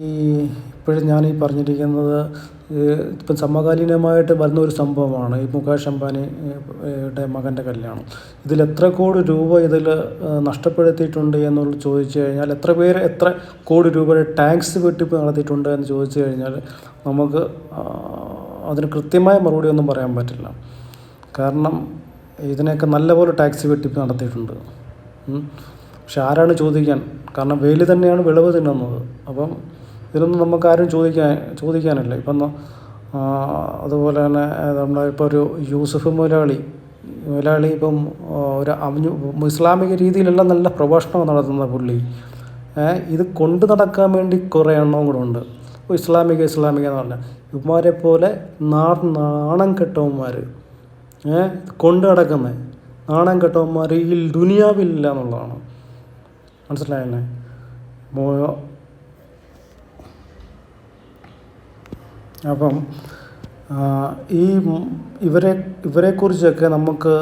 ഈ ഇപ്പോഴും ഞാനീ പറഞ്ഞിരിക്കുന്നത് ഇപ്പം സമകാലീനമായിട്ട് വരുന്ന ഒരു സംഭവമാണ് ഈ മുകേഷ് അംബാനി യുടെ മകൻ്റെ കല്യാണം. എത്ര കോടി രൂപ ഇതിൽ നഷ്ടപ്പെടുത്തിയിട്ടുണ്ട് എന്നുള്ള ചോദിച്ചു കഴിഞ്ഞാൽ, എത്ര കോടി രൂപയുടെ ടാക്സ് വെട്ടിപ്പ് നടത്തിയിട്ടുണ്ട് എന്ന് ചോദിച്ചു കഴിഞ്ഞാൽ നമുക്ക് അതിന് കൃത്യമായ മറുപടി ഒന്നും പറയാൻ പറ്റില്ല. കാരണം ഇതിനെയൊക്കെ നല്ലപോലെ ടാക്സ് വെട്ടിപ്പ് നടത്തിയിട്ടുണ്ട്. പക്ഷെ ആരാണ് ചോദിക്കാൻ? കാരണം വേലി തന്നെയാണ് വിളവ് തിന്നുന്നത്. അപ്പം ഇതൊന്നും നമുക്കാരും ചോദിക്കാനില്ല. ഇപ്പം അതുപോലെ തന്നെ നമ്മളിപ്പോൾ ഒരു യൂസഫ് മുതലാളി ഇപ്പം ഇസ്ലാമിക രീതിയിലെല്ലാം നല്ല പ്രഭാഷണം നടത്തുന്ന പുള്ളി ഇത് കൊണ്ടു നടക്കാൻ വേണ്ടി കുറേ എണ്ണവും കൂടെ ഉണ്ട്. ഇസ്ലാമിക എന്ന് പറഞ്ഞാൽ ഇവന്മാരെ പോലെ നാണം കെട്ടവന്മാർ കൊണ്ടു നടക്കുന്നത് നാണം കെട്ടവന്മാർ ഈ ദുനിയാവിലില്ല എന്നുള്ളതാണ്. മനസ്സിലായല്ലേ? അപ്പം ഇവരെക്കുറിച്ചൊക്കെ നമുക്ക്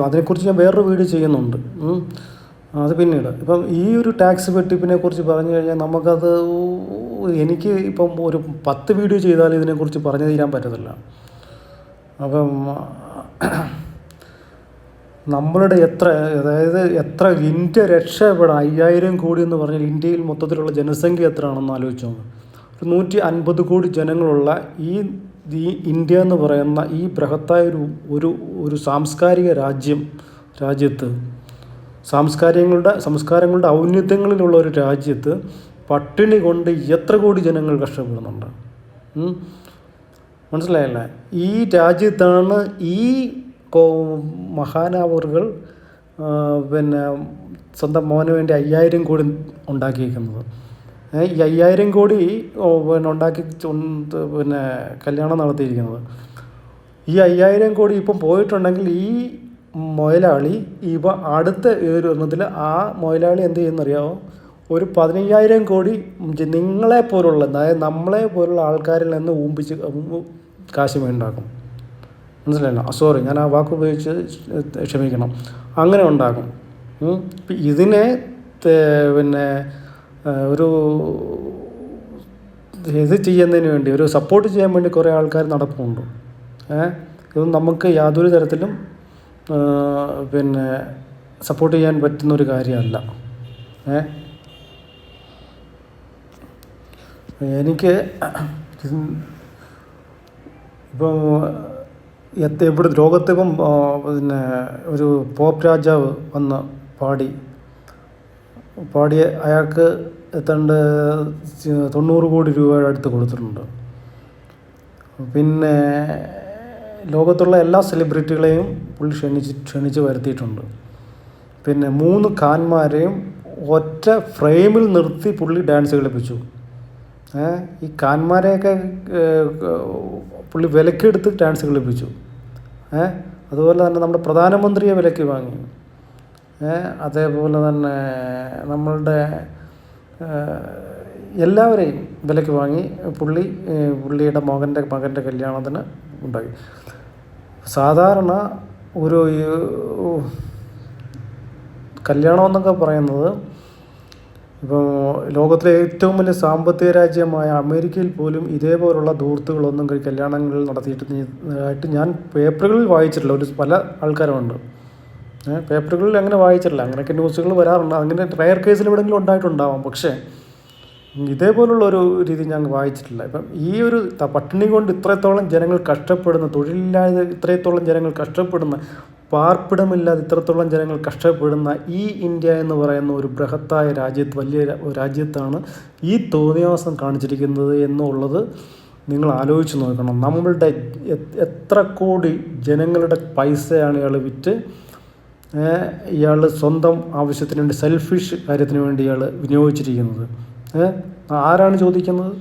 അതിനെക്കുറിച്ച് ഞാൻ വേറൊരു വീഡിയോ ചെയ്യുന്നുണ്ട്. അത് പിന്നീട്. ഇപ്പം ഈ ഒരു ടാക്സ് വെട്ടിപ്പിനെ കുറിച്ച് പറഞ്ഞു കഴിഞ്ഞാൽ നമുക്കത് എനിക്ക് ഇപ്പം ഒരു 10 വീഡിയോ ചെയ്താലും ഇതിനെക്കുറിച്ച് പറഞ്ഞു തീരാൻ പറ്റത്തില്ല. അപ്പം നമ്മളുടെ എത്ര ഇന്ത്യ രക്ഷപ്പെടാം 5000 കോടി എന്ന് പറഞ്ഞാൽ ഇന്ത്യയിൽ മൊത്തത്തിലുള്ള ജനസംഖ്യ എത്രയാണെന്ന് ആലോചിച്ച് നോക്കുക. 150 കോടി ജനങ്ങളുള്ള ഈ ഇന്ത്യ എന്ന് പറയുന്ന ഈ ബൃഹത്തായ ഒരു സാംസ്കാരിക രാജ്യത്ത് സംസ്കാരങ്ങളുടെ ഔന്നത്യങ്ങളിലുള്ള ഒരു രാജ്യത്ത് പട്ടിണി കൊണ്ട് എത്ര കോടി ജനങ്ങൾ കഷ്ടപ്പെടുന്നുണ്ട്? മനസ്സിലായല്ലേ? ഈ രാജ്യത്താണ് ഈ മഹാനവറുകൾ സ്വന്തം മോന് വേണ്ടി 5000 കോടി ഉണ്ടാക്കിയിരിക്കുന്നത്. ഈ 5000 കോടി ഉണ്ടാക്കി കല്യാണം നടത്തിയിരിക്കുന്നത്. ഈ 5000 കോടി ഇപ്പം പോയിട്ടുണ്ടെങ്കിൽ ഈ മുതലാളി അടുത്ത ഒരു എണ്ണത്തിൽ ആ മുതലാളി എന്ത് ചെയ്യുന്നറിയാമോ? ഒരു 15000 കോടി നിങ്ങളെപ്പോലുള്ള, അതായത് നമ്മളെ പോലുള്ള ആൾക്കാരിൽ നിന്ന് ഊമ്പിച്ച് കാശ് ഉണ്ടാക്കും. മനസ്സിലായില്ല? സോറി, ഞാൻ ആ വാക്ക് ഉപയോഗിച്ച് ക്ഷമിക്കണം. അങ്ങനെ ഉണ്ടാക്കും. ഇതിനെ ഒരു ഇത് ചെയ്യുന്നതിന് വേണ്ടി, ഒരു സപ്പോർട്ട് ചെയ്യാൻ വേണ്ടി കുറേ ആൾക്കാർ നടപ്പുണ്ട്. ഇതൊന്നും നമുക്ക് യാതൊരു തരത്തിലും സപ്പോർട്ട് ചെയ്യാൻ പറ്റുന്നൊരു കാര്യമല്ല. എനിക്ക് ഇപ്പം ഇവിടെ ലോകത്തിപ്പം ഒരു പോപ്പ് രാജാവ് വന്ന് പാടി അയാൾക്ക് 90 കോടി രൂപയുടെ അടുത്ത് കൊടുത്തിട്ടുണ്ട്. പിന്നെ ലോകത്തുള്ള എല്ലാ സെലിബ്രിറ്റികളെയും പുള്ളി ക്ഷണിച്ച് വരുത്തിയിട്ടുണ്ട്. പിന്നെ 3 ഖാന്മാരെയും ഒറ്റ ഫ്രെയിമിൽ നിർത്തി പുള്ളി ഡാൻസ് കളിപ്പിച്ചു. ഈ ഖാന്മാരെയൊക്കെ പുള്ളി വിലക്കെടുത്ത് ഡാൻസ് കളിപ്പിച്ചു. അതുപോലെ തന്നെ നമ്മുടെ പ്രധാനമന്ത്രിയെ വിലക്ക് വാങ്ങി. അതേപോലെ തന്നെ നമ്മളുടെ എല്ലാവരെയും വിലക്ക് വാങ്ങി പുള്ളിയുടെ മകൻ്റെ കല്യാണത്തിന് ഉണ്ടാക്കി. സാധാരണ ഒരു കല്യാണം എന്നൊക്കെ പറയുന്നത് ഇപ്പോൾ ലോകത്തിലെ ഏറ്റവും വലിയ സാമ്പത്തിക രാജ്യമായ അമേരിക്കയിൽ പോലും ഇതേപോലുള്ള ധൂർത്തുകളൊന്നും കല്യാണങ്ങളിൽ നടത്തിയിട്ട് ഞാൻ പേപ്പറുകളിൽ വായിച്ചിട്ടില്ല. പല ആൾക്കാരുമുണ്ട് പേപ്പറുകളിൽ അങ്ങനെ വായിച്ചിട്ടില്ല. അങ്ങനെയൊക്കെ ന്യൂസുകൾ വരാറുണ്ട്. അങ്ങനെ റയർ കേസിൽ എവിടെയെങ്കിലും ഉണ്ടായിട്ടുണ്ടാവാം. പക്ഷേ ഇതേപോലുള്ള ഒരു രീതി ഞാൻ വായിച്ചിട്ടില്ല. ഇപ്പം ഈ ഒരു പട്ടിണി കൊണ്ട് ഇത്രത്തോളം ജനങ്ങൾ കഷ്ടപ്പെടുന്ന, തൊഴിലില്ലാതെ ഇത്രത്തോളം ജനങ്ങൾ കഷ്ടപ്പെടുന്ന, പാർപ്പിടമില്ലാതെ ഇത്രത്തോളം ജനങ്ങൾ കഷ്ടപ്പെടുന്ന ഈ ഇന്ത്യ എന്ന് പറയുന്ന ഒരു ബൃഹത്തായ വലിയ രാജ്യത്താണ് ഈ തോന്നിയാസം കാണിച്ചിരിക്കുന്നത് എന്നുള്ളത് നിങ്ങൾ ആലോചിച്ച് നോക്കണം. നമ്മളുടെ എത്ര കോടി ജനങ്ങളുടെ പൈസയാണ് ഇയാൾ വിറ്റ് ഇയാൾ സ്വന്തം ആവശ്യത്തിന് വേണ്ടി, സെൽഫിഷ് കാര്യത്തിന് വേണ്ടി ഇയാൾ വിനിയോഗിച്ചിരിക്കുന്നത്. ആരാണ് ചോദിക്കുന്നത്?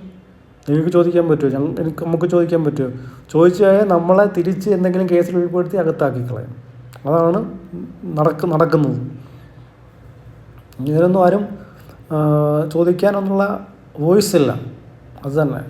നിങ്ങൾക്ക് ചോദിക്കാൻ പറ്റുമോ? നമുക്ക് ചോദിക്കാൻ പറ്റുമോ? ചോദിച്ചു കഴിഞ്ഞാൽ നമ്മളെ തിരിച്ച് എന്തെങ്കിലും കേസിൽ ഉൾപ്പെടുത്തി അകത്താക്കി കളയും. അതാണ് നടക്കുന്നത്. ഇതിനൊന്നും ആരും ചോദിക്കാനൊന്നുള്ള വോയിസ് ഇല്ല. അത് തന്നെ.